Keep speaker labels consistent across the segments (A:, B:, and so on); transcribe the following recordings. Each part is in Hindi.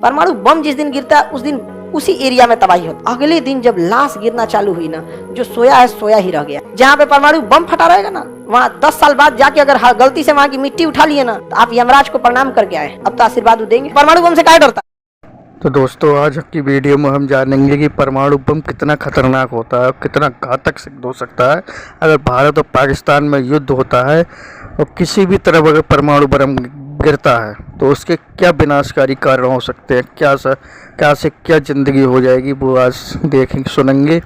A: परमाणु बम जिस दिन गिरता है उस दिन उसी एरिया में तबाही होती। अगले दिन जब लाश गिरना चालू हुई ना, जो सोया है सोया ही रह गया। जहाँ पे परमाणु बम फटा रहेगा ना, वहाँ 10 साल बाद जाके अगर गलती से वहाँ की मिट्टी उठा लिए ना, तो आप यमराज को प्रणाम करके आए, अब तो आशीर्वाद देंगे। परमाणु बम से क्या डरता?
B: तो दोस्तों, आज की वीडियो में हम जानेंगे कि परमाणु बम कितना खतरनाक होता है, कितना घातक सिद्ध हो सकता है अगर भारत और पाकिस्तान में युद्ध होता है और किसी भी तरफ अगर परमाणु बम गिरता है तो उसके क्या विनाशकारी कारण हो सकते हैं, क्या ज़िंदगी हो जाएगी, वो आज देखेंगे, सुनेंगे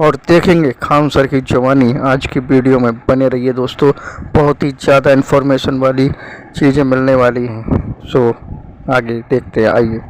B: और देखेंगे। खान सर की जवानी आज की वीडियो में बने रहिए दोस्तों, बहुत ही ज़्यादा इन्फॉर्मेशन वाली चीज़ें मिलने वाली हैं। सो आगे देखते हैं, आइए।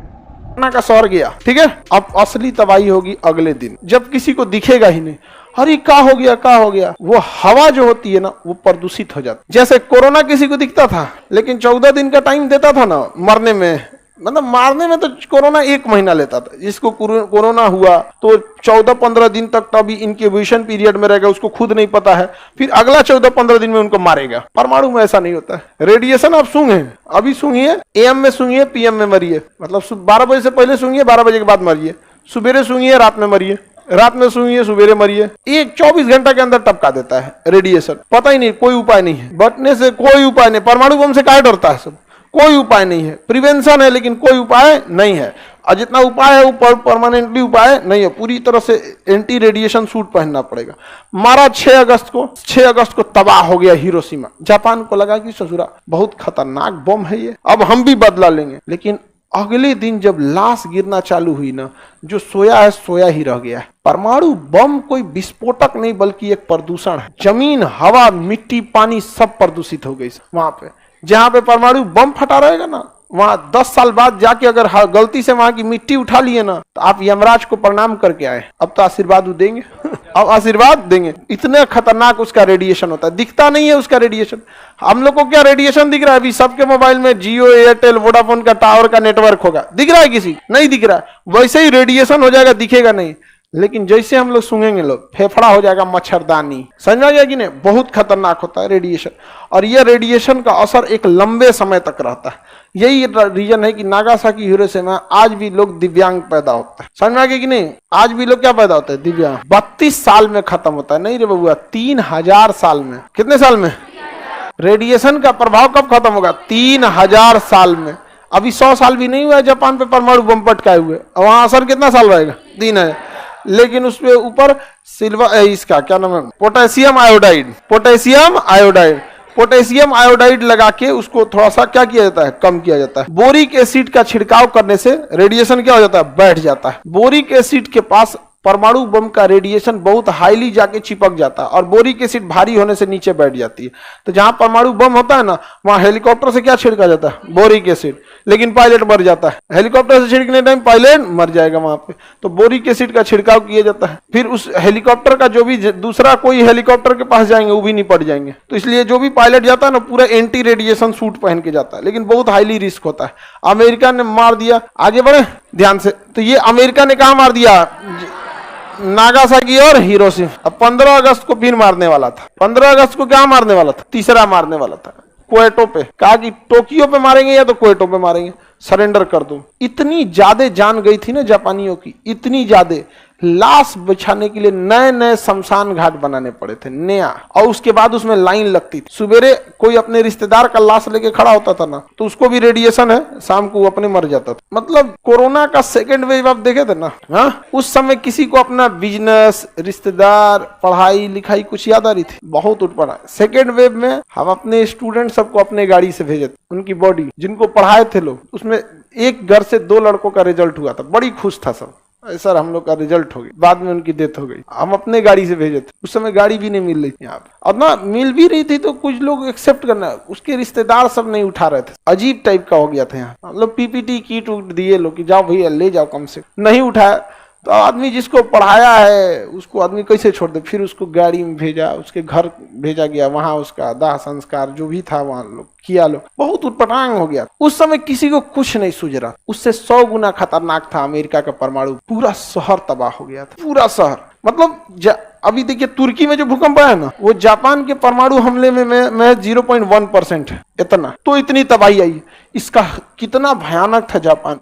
C: का सौर गया, ठीक है। अब असली तबाही होगी अगले दिन, जब किसी को दिखेगा ही नहीं, अरे क्या हो गया। वो हवा जो होती है ना, वो प्रदूषित हो जाती। जैसे कोरोना किसी को दिखता था, लेकिन 14 दिन का टाइम देता था ना मरने में, मतलब मारने में तो कोरोना 1 महीना लेता था। जिसको कोरोना हुआ तो 14-15 दिन तक तभी इंक्यूबेशन पीरियड में रहेगा, उसको खुद नहीं पता है, फिर अगला 14-15 दिन में उनको मारेगा। परमाणु में ऐसा नहीं होता है। रेडिएशन आप सूंघे, अभी सूंघिए, AM में सूंघिए, PM में मरिए, मतलब 12 बजे से पहले सूंघिए, 12 बजे के बाद मरिए, सुबेरे सूंघिए, रात में मरिए, रात में सूंघिए, सुबेरे मरिए। एक 24 घंटा के अंदर टपका देता है रेडिएशन। पता ही नहीं, कोई उपाय नहीं है, बचने से कोई उपाय नहीं। परमाणु बम से क्या डरता है सब? कोई उपाय नहीं है। प्रिवेंशन है लेकिन कोई उपाय नहीं है, और जितना उपाय है वो परमानेंटली उपाय नहीं है। पूरी तरह से एंटी रेडिएशन सूट पहनना पड़ेगा। मारा 6 अगस्त को तबाह हो गया हिरोशिमा। जापान को लगा कि ससुरा बहुत खतरनाक बम है ये, अब हम भी बदला लेंगे। लेकिन अगले दिन जब लाश गिरना चालू हुई ना, जो सोया है सोया ही रह गया है। परमाणु बम कोई विस्फोटक नहीं बल्कि एक प्रदूषण है। जमीन, हवा, मिट्टी, पानी सब प्रदूषित हो गई वहां पे। जहां पे परमाणु बम फटा रहेगा ना, वहां 10 साल बाद जाके अगर गलती से वहां की मिट्टी उठा लिए ना, तो आप यमराज को प्रणाम करके आए, अब तो आशीर्वाद देंगे। अब आशीर्वाद देंगे। इतना खतरनाक उसका रेडिएशन होता है, दिखता नहीं है उसका रेडिएशन। हम लोग को क्या रेडिएशन दिख रहा है? अभी सबके मोबाइल में जियो, एयरटेल, वोडाफोन का टावर का नेटवर्क होगा, दिख रहा है? किसी नहीं दिख रहा है। वैसे ही रेडिएशन हो जाएगा, दिखेगा नहीं। लेकिन जैसे हम लोग सूंघेंगे, लोग फेफड़ा हो जाएगा मच्छरदानी। समझ आ गया कि नहीं? बहुत खतरनाक होता है रेडिएशन, और यह रेडिएशन का असर एक लंबे समय तक रहता है। यही रीजन है कि नागासाकी, हिरोशिमा आज भी लोग दिव्यांग पैदा होता है। समझ में आ गया कि नहीं? आज भी लोग क्या पैदा होता है? दिव्यांग। 32 साल में खत्म होता है। नहीं रे बबुआ, 3000 साल में। कितने साल में? रेडिएशन का प्रभाव कब खत्म होगा? 3000 साल में। अभी 100 साल भी नहीं हुआ है जापान पे परमाणु बम पटकाए हुए, वहां असर कितना साल रहेगा? 3000। लेकिन उसपे ऊपर सिल्वर, इसका क्या नाम है, पोटेशियम आयोडाइड लगा के उसको थोड़ा सा क्या किया जाता है? कम किया जाता है। बोरिक एसिड का छिड़काव करने से रेडिएशन क्या हो जाता है? बैठ जाता है। बोरिक एसिड के पास परमाणु बम का रेडिएशन बहुत हाईली जाके चिपक जाता है, और बोरिक एसिड भारी होने से नीचे बैठ जाती है। तो जहां परमाणु बम होता है ना, वहां हेलीकॉप्टर से क्या छिड़का जाता है? Boric acid. लेकिन पायलट मर जाता है। हेलीकॉप्टर से छिड़कने टाइम पायलट मर जाएगा वहां पे, तो बोरिक एसिड का छिड़काव किया जाता है। फिर उस हेलीकॉप्टर का जो भी दूसरा कोई हेलीकॉप्टर के पास जाएंगे, वो भी निपट जाएंगे। तो इसलिए जो भी पायलट जाता है ना, पूरा एंटी रेडिएशन सूट पहन के जाता है, लेकिन बहुत हाईली रिस्क होता है। अमेरिका ने मार दिया। आगे बढ़े ध्यान से। तो ये अमेरिका ने कहा मार दिया? नागासाकी और हिरोशिमा। अब 15 अगस्त को फिर मारने वाला था। 15 अगस्त को क्या मारने वाला था? तीसरा मारने वाला था, क्वेटो पे। कहा कि टोक्यो पे मारेंगे या तो क्वेटो पे मारेंगे, सरेंडर कर दो। इतनी ज्यादा जान गई थी ना जापानियों की, इतनी ज्यादा, लाश बिछाने के लिए नए शमशान घाट बनाने पड़े थे, नया। और उसके बाद उसमें लाइन लगती थी। सुबेरे कोई अपने रिश्तेदार का लाश लेके खड़ा होता था ना, तो उसको भी रेडिएशन है, शाम को अपने मर जाता था। मतलब कोरोना का सेकेंड वेव आप देखे थे ना, हाँ, उस समय किसी को अपना बिजनेस, रिश्तेदार, पढ़ाई लिखाई कुछ याद आ रही थी? बहुत उठ पड़ा। सेकेंड वेव में हम अपने स्टूडेंट सबको अपने गाड़ी से भेजे थे, उनकी बॉडी, जिनको पढ़ाए थे लोग, उसमें एक घर से 2 लड़कों का रिजल्ट हुआ था। बड़ी खुश था सब, सर हम लोग का रिजल्ट हो गया। बाद में उनकी डेथ हो गई। हम अपने गाड़ी से भेजे थे, उस समय गाड़ी भी नहीं मिल रही थी यहाँ पे, और ना मिल भी रही थी तो कुछ लोग एक्सेप्ट करना, उसके रिश्तेदार सब नहीं उठा रहे थे। अजीब टाइप का हो गया था यहाँ। मतलब PPT किट दिए लोग कि जाओ भैया ले जाओ, कम से नहीं उठाया तो आदमी जिसको पढ़ाया है उसको आदमी कैसे छोड़ दे? फिर उसको गाड़ी में भेजा, उसके घर भेजा गया, वहां उसका दाह संस्कार जो भी था वहां लोग किया। लोग बहुत उटपटांग हो गया। उस समय किसी को कुछ नहीं सूझ रहा। उससे 100 गुना खतरनाक था अमेरिका का परमाणु। पूरा शहर तबाह हो गया था, पूरा शहर। मतलब अभी देखिए तुर्की में जो भूकंप आया ना, वो जापान के परमाणु हमले में 0.1% है, इतना। तो इतनी तबाही आई। इसका कितना भयानक था जापान।